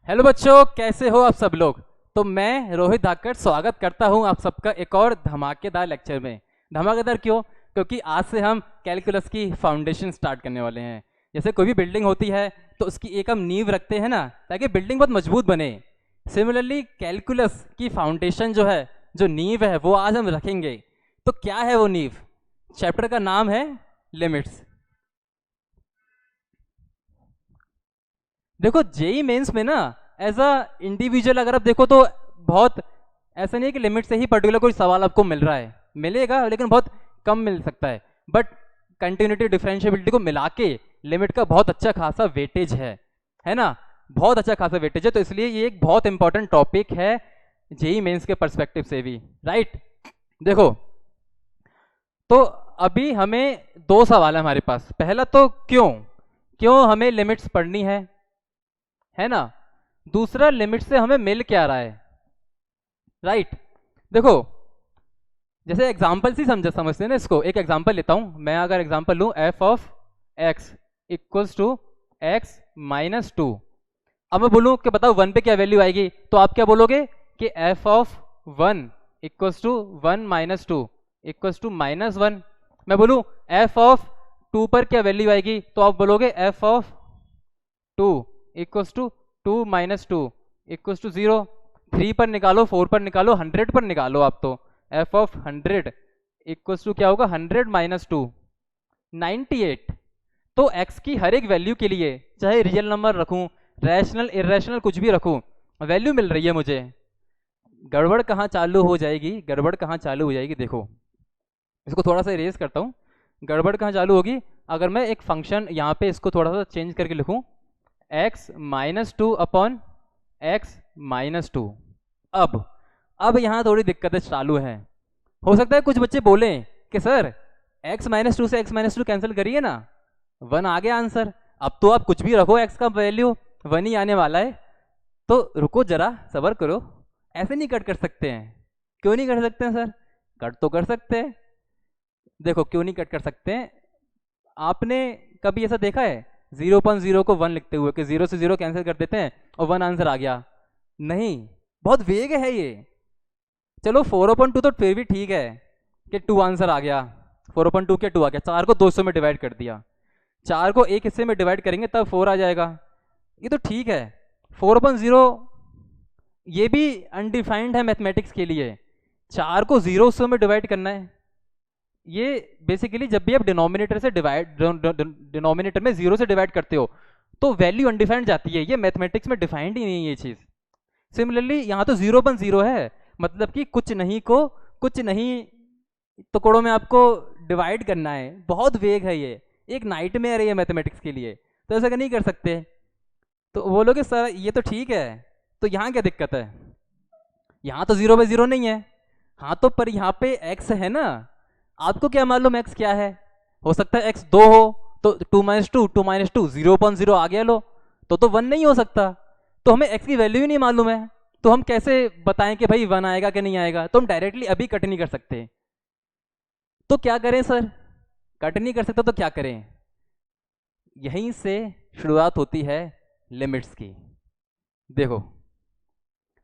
Hello बच्चों, कैसे हो आप सब लोग। तो मैं रोहित धाकड़ स्वागत करता हूं आप सबका एक और धमाकेदार लेक्चर में। धमाकेदार क्यों? क्योंकि आज से हम कैलकुलस की फाउंडेशन स्टार्ट करने वाले हैं। जैसे कोई भी बिल्डिंग होती है तो उसकी एक हम नींव रखते हैं ना, ताकि बिल्डिंग बहुत मजबूत बने। सिमिलरली कैलकुलस की फाउंडेशन जो है, जो नींव है, वो आज हम रखेंगे। तो क्या है वो नींव? चैप्टर का नाम है लिमिट्स। देखो, जेई मेंस में ना एज अ इंडिविजुअल अगर आप देखो तो बहुत ऐसा नहीं है कि लिमिट से ही पर्टिकुलर कोई सवाल आपको मिल रहा है, मिलेगा लेकिन बहुत कम मिल सकता है। बट कंटिन्यूटी डिफरेंशिएबिलिटी को मिला के लिमिट का बहुत अच्छा खासा वेटेज है ना, बहुत अच्छा खासा वेटेज है। तो इसलिए ये एक बहुत इंपॉर्टेंट टॉपिक है जेई मेंस के पर्सपेक्टिव से भी, राइट। देखो, तो अभी हमें दो सवाल है हमारे पास। पहला तो क्यों क्यों हमें लिमिट्स पढ़नी है ना। दूसरा, लिमिट से हमें मिल क्या रहा है, राइट। देखो, जैसे एग्जांपल से समझते हैं ना इसको। एक एग्जांपल लेता हूं मैं। अगर एग्जांपल लूं f of x equals to x minus two. अब मैं बोलूं कि बताओ वन पे क्या वैल्यू आएगी, तो आप क्या बोलोगे कि f of one equals to one minus two equals to minus one. मैं बोलूं एफ ऑफ टू पर क्या वैल्यू आएगी, तो आप बोलोगे f of two equals to two minus two equals to zero. Three पर निकालो, फोर पर निकालो, हंड्रेड पर निकालो आप। तो f of hundred equals to क्या होगा, हंड्रेड माइनस टू 98। तो एक्स की हर एक वैल्यू के लिए, चाहे रियल नंबर रखूं, रैशनल इरेशनल कुछ भी रखूं, वैल्यू मिल रही है मुझे। गड़बड़ कहाँ चालू हो जाएगी, गड़बड़ कहाँ चालू हो जाएगी, देखो इसको थोड़ा सा इरेज करता हूँ। गड़बड़ कहाँ चालू होगी, अगर मैं एक फंक्शन यहाँ पे इसको थोड़ा सा चेंज करके लिखूं, x minus two upon x minus two. अब यहाँ थोड़ी दिक्कतें चालू हैं। हो सकता है कुछ बच्चे बोलें कि सर x माइनस टू से x माइनस टू कैंसिल करिए ना, वन आ गया आंसर। अब तो आप कुछ भी रखो, x का वैल्यू वन ही आने वाला है। तो रुको जरा, सब्र करो, ऐसे नहीं कट कर सकते हैं। क्यों नहीं कर सकते हैं सर? कट तो कर सकते हैं। देखो क्यों नहीं कट कर सकते हैं। आपने कभी ऐसा देखा है 0.0 को 1 लिखते हुए, कि 0 से 0 कैंसिल कर देते हैं और 1 आंसर आ गया? नहीं, बहुत वेग है ये। चलो 4/2 तो फिर भी ठीक है कि 2 आंसर आ गया, 4/2 के 2 आ गया। 4 को 200 में डिवाइड कर दिया, 4 को एक हिस्से में डिवाइड करेंगे तब 4 आ जाएगा, ये तो ठीक है। 4/0 ये भी अनडिफाइंड है मैथमेटिक्स के लिए। 4 को 0 में डिवाइड करना है, ये बेसिकली जब भी आप डिनोमिनेटर से डिनोमिनेटर में 0 से डिवाइड करते हो तो वैल्यू अनडिफाइंड जाती है। ये मैथमेटिक्स में डिफाइंड ही नहीं है ये चीज़। सिमिलरली यहाँ तो 0/0 है, मतलब कि कुछ नहीं को कुछ नहीं टुकड़ों में आपको डिवाइड करना है। बहुत वेग है ये, एक नाइटमेयर है ये मैथमेटिक्स के लिए। तो ऐसा नहीं कर सकते। तो बोलोगे सर ये तो ठीक है, तो यहाँ क्या दिक्कत है? यहाँ तो 0/0 नहीं है। हाँ तो पर यहाँ पे x है ना, आपको क्या मालूम x क्या है? हो सकता है x 2 हो, तो 2 माइनस टू 2 माइनस टू 0/0 आ गया। लो तो 1 नहीं हो सकता। तो हमें x की वैल्यू ही नहीं मालूम है, तो हम कैसे बताएं कि भाई 1 आएगा कि नहीं आएगा? तो हम डायरेक्टली अभी कट नहीं कर सकते। तो क्या करें सर? कट नहीं कर सकते तो क्या करें? यहीं से शुरुआत होती है लिमिट्स की। देखो,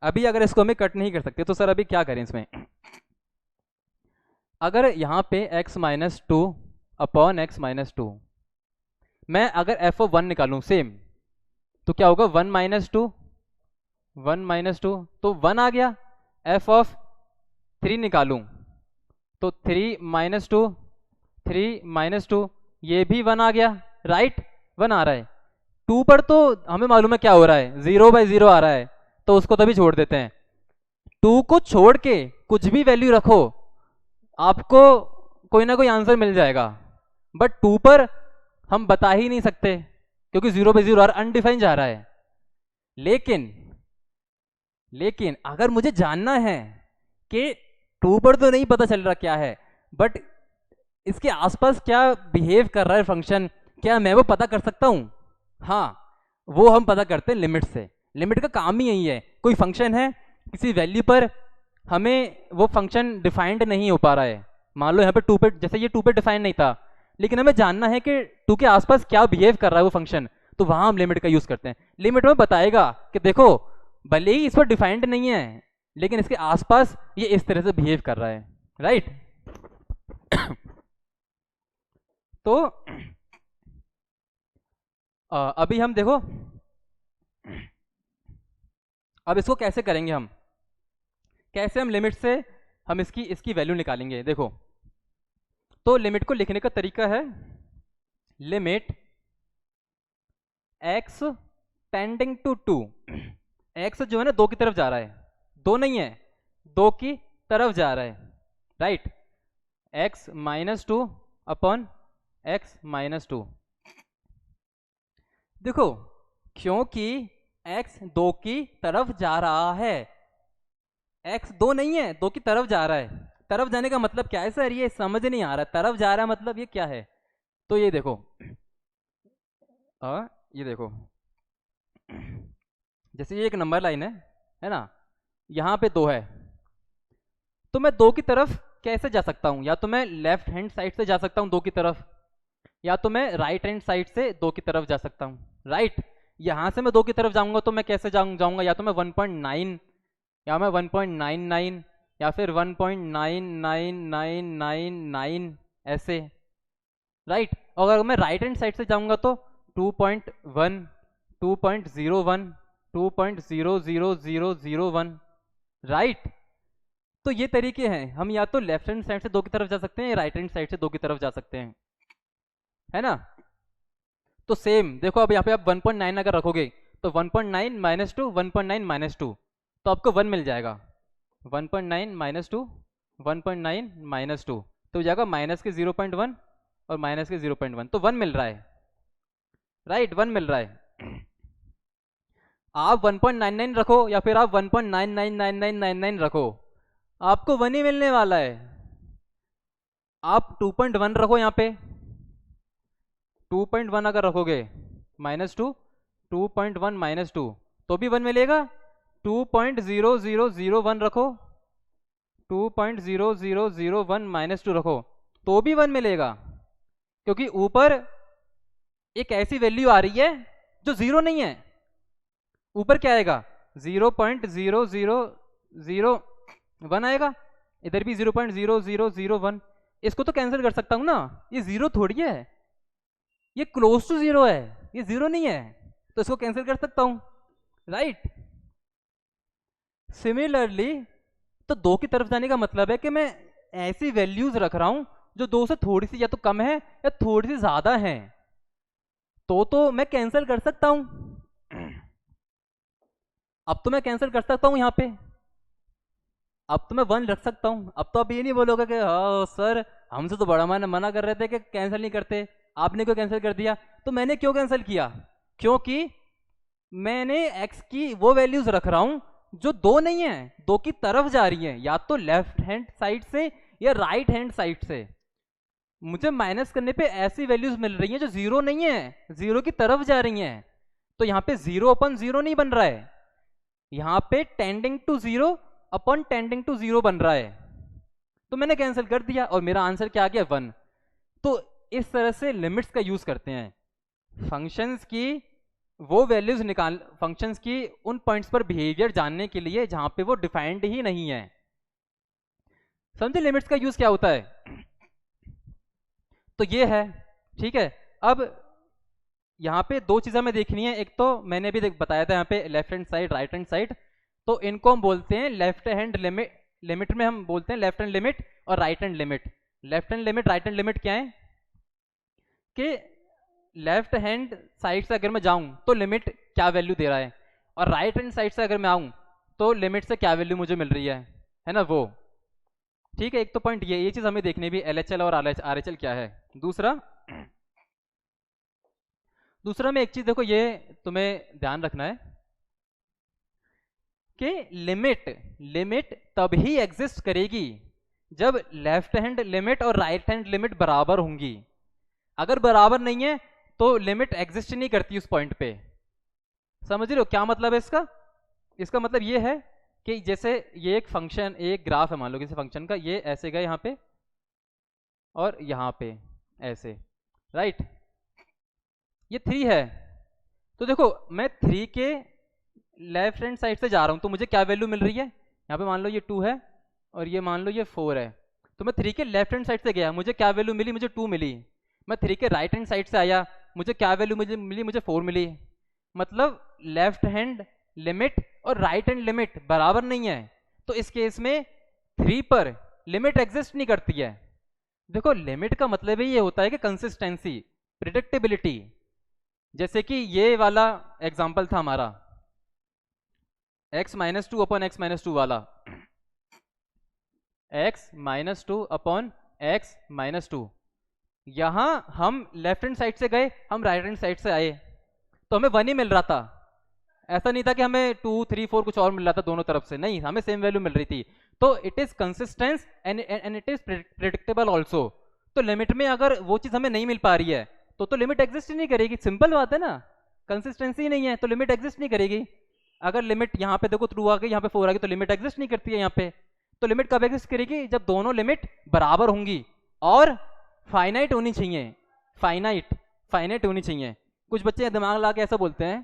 अभी अगर इसको हमें कट नहीं कर सकते तो सर अभी क्या करें इसमें? अगर यहाँ पे x minus two upon x minus to, मैं अगर एफ ऑफ वन निकालूं सेम, तो क्या होगा 1 माइनस टू 1 माइनस टू, तो 1 आ गया। एफ ऑफ 3 निकालूं तो 3 माइनस टू 3 माइनस टू, ये भी 1 आ गया, राइट। 1 आ रहा है। 2 पर तो हमें मालूम है क्या हो रहा है, 0/0 आ रहा है, तो उसको तभी छोड़ देते हैं। 2 को छोड़ के कुछ भी वैल्यू रखो, आपको कोई ना कोई आंसर मिल जाएगा। बट 2 पर हम बता ही नहीं सकते क्योंकि 0/0 अनडिफाइंड जा रहा है। लेकिन अगर मुझे जानना है कि 2 पर तो नहीं पता चल रहा क्या है, बट इसके आसपास क्या बिहेव कर रहा है फंक्शन, क्या मैं वो पता कर सकता हूं? हाँ, वो हम पता करते हैं लिमिट से। लिमिट का काम ही यही है। कोई फंक्शन है, किसी वैल्यू पर हमें वो फंक्शन डिफाइंड नहीं हो पा रहा है। मान लो यहाँ पे 2 पे, जैसे ये 2 पे डिफाइंड नहीं था, लेकिन हमें जानना है कि 2 के आसपास क्या बिहेव कर रहा है वो फंक्शन। तो वहां हम लिमिट का यूज करते हैं। लिमिट में बताएगा कि देखो भले ही इस पर डिफाइंड नहीं है लेकिन इसके आसपास ये इस तरह से बिहेव कर रहा है, राइट। तो अभी हम देखो अब इसको कैसे करेंगे, हम कैसे हम लिमिट से हम इसकी वैल्यू निकालेंगे। देखो तो लिमिट को लिखने का तरीका है limit x tending to 2, x जो है ना 2 की तरफ जा रहा है, 2 नहीं है 2 की तरफ जा रहा है, right. x minus 2 upon x minus 2। देखो क्योंकि x 2 की तरफ जा रहा है, x 2 नहीं है 2 की तरफ जा रहा है। तरफ जाने का मतलब क्या है सर, ये समझ नहीं आ रहा, तरफ जा रहा है मतलब ये क्या है। तो ये देखो ये देखो जैसे ये एक नंबर लाइन है ना, यहाँ पे 2 है, तो मैं 2 की तरफ कैसे जा सकता हूँ, या तो मैं लेफ्ट हैंड साइड से जा सकता हूँ 2 की तरफ, या तो मैं राइट हैंड साइड से 2 की तरफ जा सकता हूँ, राइट। यहाँ से मैं 2 की तरफ जाऊँगा तो मैं कैसे जाऊँगा, या तो मैं 1.9 या मैं 1.99 या फिर 1.99999 ऐसे, राइट। और अगर मैं राइट हैंड साइड से जाऊँगा तो 2.1 2.01 2.00001, राइट। तो ये तरीके हैं, हम या तो लेफ्ट हैंड साइड से 2 की तरफ जा सकते हैं या राइट हैंड साइड से 2 की तरफ जा सकते हैं, है ना। तो सेम देखो अब यहाँ पे आप 1.9 अगर रखोगे तो 1.9 माइनस 2 1.9 माइनस 2 तो आपको 1 मिल जाएगा। 1.9 माइनस 2 1.9 माइनस 2 तो हो जाएगा माइनस के 0.1 और माइनस के 0.1, तो 1 मिल रहा है, राइट 1 मिल रहा है। आप 1.99 रखो या फिर आप 1.999999 रखो, आपको 1 ही मिलने वाला है। आप 2.1 रखो यहाँ पे, 2.1 अगर रखोगे माइनस 2 2.1 माइनस 2 तो भी 1 मिलेगा। 2.0001 रखो 2.0001 माइनस 2 रखो तो भी 1 मिलेगा, क्योंकि ऊपर एक ऐसी वैल्यू आ रही है जो 0 नहीं है। ऊपर क्या आएगा 0.0001 आएगा, इधर भी 0.0001। इसको तो कैंसिल कर सकता हूं ना, ये 0 थोड़ी है, ये क्लोज टू 0 है, ये 0 नहीं है, तो इसको कैंसिल कर सकता हूं, राइट। सिमिलरली तो 2 की तरफ जाने का मतलब है कि मैं ऐसी वैल्यूज रख रहा हूं जो 2 से थोड़ी सी या तो कम है या थोड़ी सी ज्यादा है, तो मैं कैंसिल कर सकता हूं। अब तो मैं कैंसिल कर सकता हूं यहाँ पे, अब तो मैं 1 रख सकता हूं। अब तो आप ये नहीं बोलोगे कि हाँ सर हमसे तो बड़ा मना कर रहे थे कि कैंसिल नहीं करते, आपने क्यों कैंसिल कर दिया। तो मैंने क्यों कैंसिल किया, क्योंकि मैंने x की वो वैल्यूज रख रहा हूं जो 2 नहीं है, 2 की तरफ जा रही है, या तो लेफ्ट हैंड साइड से या राइट हैंड साइड से। मुझे माइनस करने पे ऐसी वैल्यूज मिल रही हैं जो 0 नहीं है, 0 की तरफ जा रही हैं। तो यहाँ पे 0/0 नहीं बन रहा है, यहाँ पे tending to 0 upon tending to 0 बन रहा है। तो मैंने कैंसिल कर दिया और मेरा आंसर क्या आ गया 1। तो इस तरह से लिमिट्स का यूज करते हैं, फंक्शंस की वो वैल्यूज निकाल, फंक्शंस की उन पॉइंट्स पर बिहेवियर जानने के लिए जहां पे वो डिफाइंड ही नहीं है। समझे लिमिट्स का यूज क्या होता है। तो ये है, ठीक है। अब यहाँ पे 2 चीजें हमें देखनी है, एक तो मैंने भी बताया था यहाँ पे left hand side right hand side, तो इनको हम बोलते हैं लेफ्ट हैंड लिमिट। लिमिट में हम बोलते हैं लेफ्ट हैंड लिमिट और right hand limit. Left hand limit right hand limit क्या है कि लेफ्ट हैंड साइड से अगर मैं जाऊं तो लिमिट क्या वैल्यू दे रहा है, और राइट हैंड साइड से अगर मैं आऊं तो लिमिट से क्या वैल्यू मुझे मिल रही है ना वो, ठीक है। एक तो पॉइंट ये चीज हमें देखनी भी, LHL और RHL क्या है। दूसरा में एक चीज देखो, ये तुम्हें ध्यान रखना है कि लिमिट तभी एग्जिस्ट करेगी जब लेफ्ट हैंड लिमिट और राइट हैंड लिमिट बराबर होंगी। अगर बराबर नहीं है तो लिमिट एग्जिस्ट नहीं करती उस पॉइंट पे। समझ रहे हो क्या मतलब है इसका। इसका मतलब ये है कि जैसे ये एक फंक्शन, एक ग्राफ है मान लो किसी फंक्शन का, ये ऐसे गए यहाँ पे और यहाँ पे ऐसे, राइट। ये 3 है, तो देखो मैं 3 के लेफ्ट हैंड साइड से जा रहा हूँ, तो मुझे क्या वैल्यू मिल रही है, यहाँ पे मान लो ये 2 है और ये मान लो ये 4 है। तो मैं 3 के लेफ्ट हैंड साइड से गया, मुझे क्या वैल्यू मिली, मुझे 2 मिली। मैं 3 के राइट हैंड साइड से आया, मुझे क्या वैल्यू मुझे मिली, मुझे 4 मिली। मतलब लेफ्ट हैंड लिमिट और राइट हैंड लिमिट बराबर नहीं है। तो इस केस में 3 पर लिमिट एग्जिस्ट नहीं करती है। देखो लिमिट का मतलब ही ये होता है कि कंसिस्टेंसी, प्रिडिक्टेबिलिटी। जैसे कि ये वाला एग्जांपल था हमारा x-2 अपॉन x-2 वाला, x-2 अपॉन x-2। यहां हम लेफ्ट हैंड साइड से गए, हम राइट हैंड साइड से आए, तो हमें 1 ही मिल रहा था। ऐसा नहीं था कि हमें 2, 3, 4 कुछ और मिल रहा था दोनों तरफ से, नहीं, हमें सेम वैल्यू मिल रही थी। तो it is consistence and it is predictable also. तो लिमिट में अगर वो चीज हमें नहीं मिल पा रही है तो लिमिट एग्जिस्ट ही नहीं करेगी। सिंपल बात है ना, कंसिस्टेंसी नहीं है तो लिमिट एग्जिस्ट नहीं करेगी। अगर लिमिट यहाँ पे देखो 2 आ गई, यहाँ पे 4 आ गई, तो लिमिट एग्जिस्ट नहीं करती है यहाँ पे। तो लिमिट कब एग्जिस्ट करेगी, जब दोनों लिमिट बराबर होंगी और फाइनाइट होनी चाहिए। फाइनाइट होनी चाहिए। कुछ बच्चे दिमाग ला के ऐसा बोलते हैं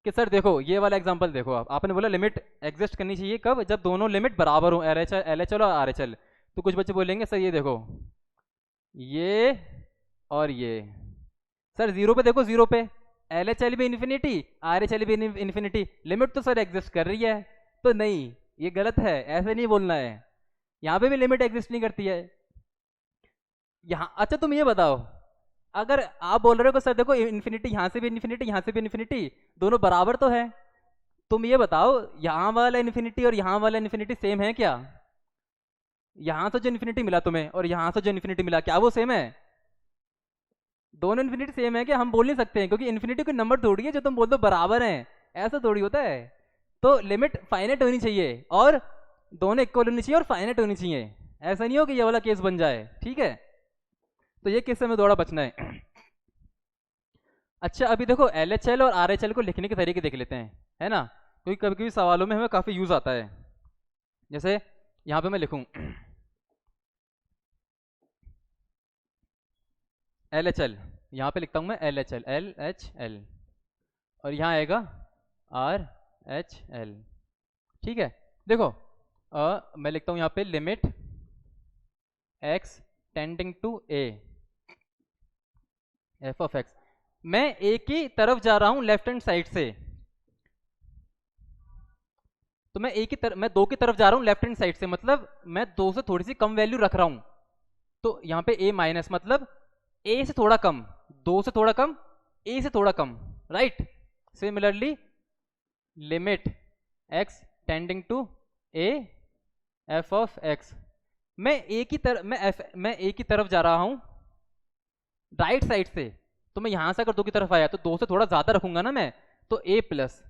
कि सर देखो ये वाला एग्जांपल देखो, आपने बोला लिमिट एग्जिस्ट करनी चाहिए कब, जब दोनों लिमिट बराबर हो, LHL और RHL। तो कुछ बच्चे बोलेंगे सर ये देखो ये और ये, सर 0 पे देखो, 0 पे LHL भी इन्फिनिटी, RHL भी इन्फिनिटी, लिमिट तो सर एग्जिस्ट कर रही है। तो नहीं, ये गलत है, ऐसे नहीं बोलना है। यहाँ पे भी लिमिट एग्जिस्ट नहीं करती है यहाँ। अच्छा तुम ये बताओ, अगर आप बोल रहे हो कि सर देखो इन्फिनिटी, यहाँ से भी इन्फिनिटी, यहाँ से भी इन्फिनिटी, दोनों बराबर तो है, तुम ये बताओ यहाँ वाला इन्फिनिटी और यहाँ वाला इन्फिनिटी सेम है क्या? यहाँ से जो इन्फिनिटी मिला तुम्हें और यहाँ से जो इन्फिनिटी मिला, क्या वो सेम है? दोनों इन्फिनिटी सेम है क्या? हम बोल नहीं सकते हैं, क्योंकि इन्फिनिटी कोई नंबर थोड़ी है जो तुम बोल दो बराबर हैं, ऐसा थोड़ी होता है। तो लिमिट फाइनाइट होनी चाहिए और दोनों इक्वल होनी चाहिए और फाइनाइट होनी चाहिए। ऐसा नहीं हो कि ये वाला केस बन जाए, ठीक है? तो ये केस से हमें थोड़ा बचना है। अच्छा अभी देखो LHL और RHL को लिखने के तरीके देख लेते हैं, है ना, क्योंकि कभी कभी सवालों में हमें काफी यूज आता है। जैसे यहाँ पे मैं लिखूं LHL, यहाँ पे लिखता हूँ मैं LHL और यहाँ आएगा RHL, ठीक है? देखो मैं लिखता हूँ यहाँ पे limit x tending to a f of x। मैं a की तरफ जा रहा हूँ लेफ्ट हैंड साइड से, तो मैं मैं 2 की तरफ जा रहा हूँ लेफ्ट हैंड साइड से, मतलब मैं 2 से थोड़ी सी कम वैल्यू रख रहा हूँ। तो यहाँ पे a माइनस मतलब a से थोड़ा कम, 2 से थोड़ा कम, a से थोड़ा कम, right? Similarly limit x tending to a f of x, मैं a की तरफ जा रहा हूँ राइट साइड से, तो मैं यहां से अगर 2 की तरफ आया तो 2 से थोड़ा ज्यादा रखूंगा ना मैं, तो a प्लस,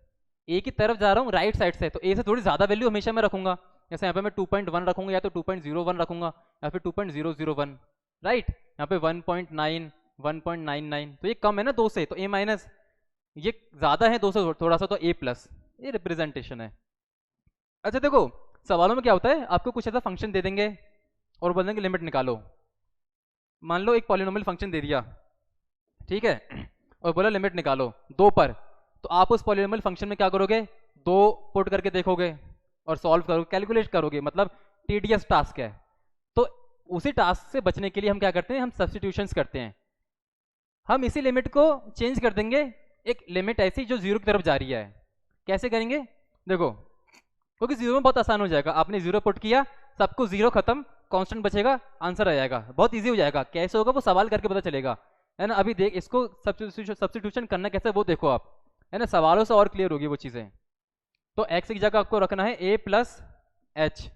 a की तरफ जा रहा हूँ राइट साइड से, तो a से थोड़ी ज्यादा वैल्यू हमेशा मैं रखूंगा। जैसे यहाँ पे मैं 2.1 रखूंगा या तो 2.01 रखूंगा या फिर 2.001, राइट? यहाँ पे 1.9, 1.99, तो ये कम है ना 2 से, तो a माइनस, ये ज्यादा है 2 से थोड़ा सा, तो a प्लस, ये रिप्रेजेंटेशन है। अच्छा देखो सवालों में क्या होता है, आपको कुछ ऐसा फंक्शन दे देंगे और बोल देंगे लिमिट निकालो। मान लो एक पॉलिनोमियल फंक्शन दे दिया, ठीक है, और बोला लिमिट निकालो 2 पर, तो आप उस पॉलिनोमियल फंक्शन में क्या करोगे, 2 पुट करके देखोगे और सॉल्व करोगे, कैलकुलेट करोगे, मतलब टीडीएस टास्क है। तो उसी टास्क से बचने के लिए हम क्या करते हैं, हम सब्स्टिट्यूशंस करते हैं। हम इसी लिमिट को चेंज कर देंगे, एक लिमिट ऐसी जो 0 की तरफ जा रही है। कैसे करेंगे देखो, क्योंकि 0 में बहुत आसान हो जाएगा, आपने 0 पुट किया, सब कुछ 0 खत्म, कांस्टेंट बचेगा, आंसर आ जाएगा, बहुत इजी हो जाएगा। कैसे होगा वो सवाल करके पता चलेगा, है ना? अभी देख इसको सब्स्टिट्यूशन करना कैसे वो देखो आप, है ना, सवालों से और क्लियर होगी वो चीजें। तो x की जगह आपको रखना है a प्लस एच।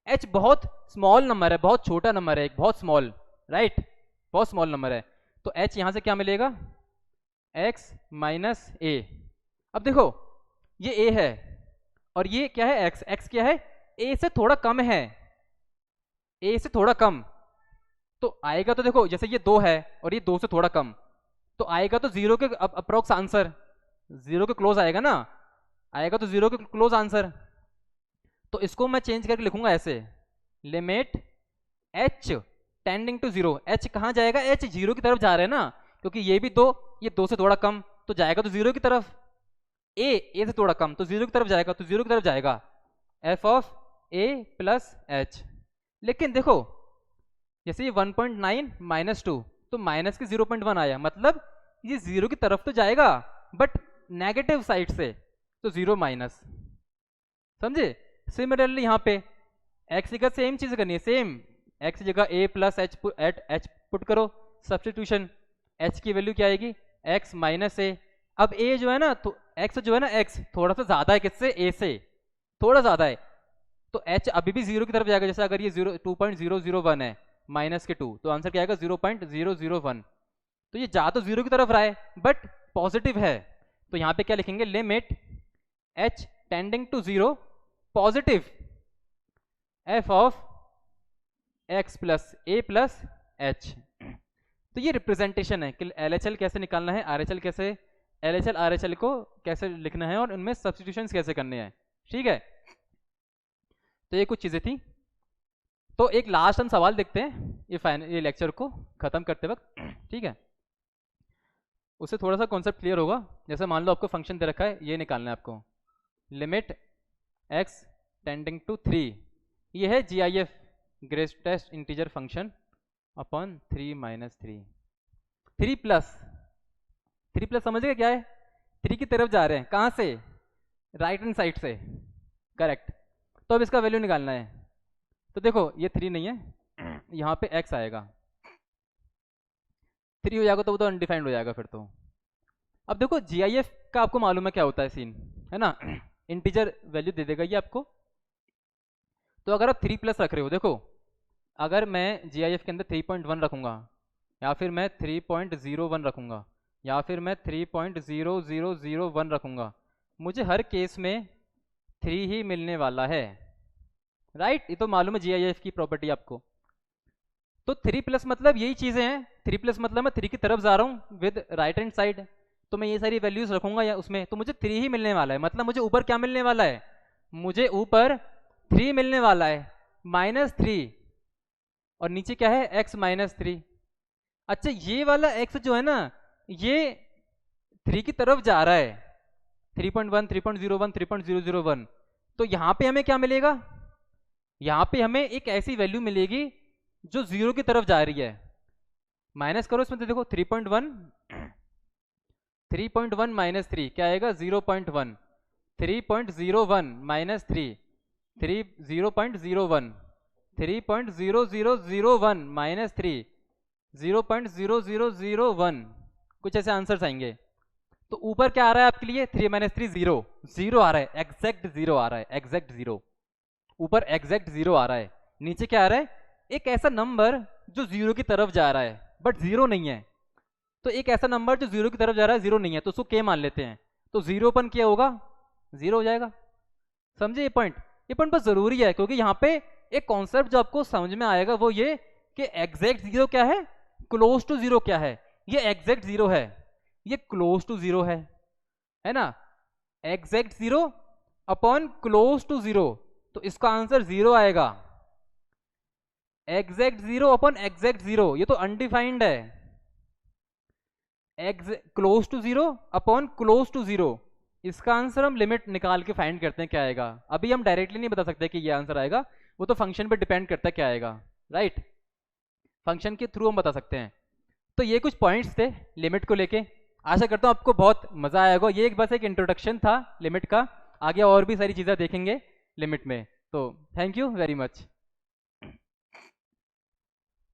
h बहुत स्मॉल नंबर है, बहुत छोटा नंबर है, एक बहुत स्मॉल, राइट, बहुत स्मॉल नंबर है। तो h यहां से क्या मिलेगा, x माइनस a। अब देखो ये a है और ये क्या है, x क्या है, a से थोड़ा कम है, a से थोड़ा कम, तो आएगा तो देखो जैसे ये 2 है और ये 2 से थोड़ा कम, तो आएगा तो 0 के अप्रोक्स आंसर, 0 के क्लोज आएगा ना, आएगा तो 0 के क्लोज आंसर। तो इसको मैं चेंज करके लिखूंगा ऐसे, limit h tending to 0, h कहाँ जाएगा, h 0 की तरफ जा रहे हैं ना, क्योंकि ये भी 2, ये 2 से थोड़ा कम, तो जाएगा तो जीरो की तरफ, ए से थोड़ा कम तो जीरो की तरफ जाएगा, तो जीरो की तरफ जाएगा F of A plus H. लेकिन देखो जैसे ये 1.9 -2 तो माइनस के 0.1 आया, मतलब ये जीरो की तरफ तो जाएगा बट नेगेटिव साइड से, तो जीरो माइनस, समझे। सिमिलरली यहाँ पे एक्स की जगह सेम चीज करनी है, सेम एक्स की जगह ए प्लस एच पुट करो, सब्स्टिट्यूशन, एच की वैल्यू क्या आएगी एक्स माइनस ए। अब ए जो है ना, तो एक्स जो है ना, एक्स थोड़ा सा ज्यादा है किससे, ए से थोड़ा ज्यादा है, तो एच अभी भी जीरो की तरफ जाएगा। जैसे अगर ये 2.001 है माइनस के 2, तो आंसर क्या आएगा 0.001। तो ये जा तो जीरो की तरफ रहा है बट पॉजिटिव है, तो यहाँ पे क्या लिखेंगे, limit h tending to zero positive f of x plus a plus h. तो ये रिप्रेजेंटेशन है कि LHL कैसे निकालना है, RHL कैसे, LHL RHL को कैसे लिखना है और उनमें सब्स्टिट्यूशंस कैसे करने हैं, ठीक है। तो ये कुछ चीजें थी। तो एक लास्ट हम सवाल देखते हैं ये लेक्चर को खत्म करते वक्त, ठीक है। उससे थोड़ा सा कॉन्सेप्ट क्लियर होगा। जैसे मान लो आपको फंक्शन दे रखा है, ये निकालना है आपको, लिमिट एक्स टेंडिंग टू 3, ये है GIF greatest integer function upon 3 - 3, 3 plus समझ गए क्या है, 3 की तरफ जा रहे हैं, कहाँ से, राइट हैंड साइड से, करेक्ट। तो अब इसका वैल्यू निकालना है, तो देखो ये 3 नहीं है, यहाँ पे x आएगा, 3 हो जाएगा तो वो तो अनडिफाइंड हो जाएगा फिर तो। अब देखो GIF का आपको मालूम है क्या होता है सीन, है ना, इंटीजर वैल्यू दे देगा ये आपको। तो अगर आप 3 प्लस रख रहे हो, देखो अगर मैं GIF के अंदर 3.1 रखूंगा, या फिर मैं 3.01 रखूंगा, या फिर मैं 3.0001 रखूंगा, मुझे हर केस में 3 ही मिलने वाला है, राइट। ये तो मालूम है GIF की प्रॉपर्टी आपको। तो 3 प्लस मतलब यही चीजें हैं, 3 प्लस मतलब मैं 3 की तरफ जा रहा हूँ विद राइट हैंड साइड, तो मैं ये सारी वैल्यूज रखूंगा या उसमें, तो मुझे 3 ही मिलने वाला है। मतलब मुझे ऊपर क्या मिलने वाला है, मुझे ऊपर 3 मिलने वाला है -3, और नीचे क्या है x -3। अच्छा ये वाला x जो है ना, ये 3 की तरफ जा रहा है, 3.1 3.01 3.001, तो यहाँ पे हमें क्या मिलेगा, यहाँ पे हमें एक ऐसी वैल्यू मिलेगी जो 0 की तरफ जा रही है। माइनस करो इसमें, तो देखो 3.1 -3 क्या आएगा 0.1, 3.01 -3 0.01, 3.0001 -3 0.0001, कुछ ऐसे आंसर्स आएंगे। तो ऊपर क्या आ रहा है आपके लिए, 3 - 3 0 आ रहा है, एग्जैक्ट 0 आ रहा है, एग्जैक्ट 0, ऊपर एग्जैक्ट 0 आ रहा है। नीचे क्या आ रहा है, एक ऐसा नंबर जो 0 की तरफ जा रहा है बट 0 नहीं है। तो एक ऐसा नंबर जो 0 की तरफ जा रहा है 0 नहीं है, तो उसको k मान लेते हैं, तो 0 अपन क्या होगा 0 हो जाएगा। समझे ये पॉइंट बहुत जरूरी है, क्योंकि यहाँ पे एक कॉन्सेप्ट जो आपको समझ में आएगा वो ये कि एग्जैक्ट 0 क्या है, क्लोज टू 0 क्या है। ये एग्जैक्ट 0 है, ये क्लोज टू 0 है ना, एग्जैक्ट 0 अपॉन क्लोज टू 0, तो इसका आंसर 0 आएगा। एग्जैक्ट 0 अपॉन एग्जैक्ट 0, ये तो अनडिफाइंड है। Close to 0 upon close to 0, इसका आंसर हम लिमिट निकाल के फाइंड करते हैं क्या आएगा। अभी हम डायरेक्टली नहीं बता सकते कि ये आंसर आएगा, वो तो फंक्शन पे डिपेंड करता है क्या आएगा, राइट। फंक्शन के थ्रू हम बता सकते हैं। तो ये कुछ पॉइंट्स थे लिमिट को लेके, आशा करता हूँ आपको बहुत मजा आएगा। ये बस एक इंट्रोडक्शन था लिमिट का, आगे और भी सारी चीज़ें देखेंगे लिमिट में। तो थैंक यू वेरी मच।